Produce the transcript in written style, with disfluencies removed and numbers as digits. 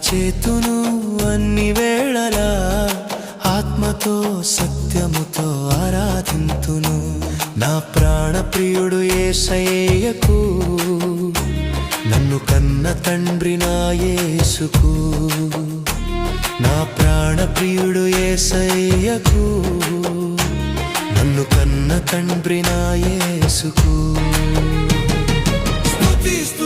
చేతును అన్ని వేళలా ఆత్మతో సత్యముతో ఆరాధింతును. నా ప్రాణ ప్రియుడు యేసయ్యకు, నన్ను కన్న తండ్రి నా యేసుకు. నా ప్రాణ ప్రియుడు యేసయ్యకు, నన్ను కన్న తండ్రి నా యేసుకు. స్తుతిస్తూ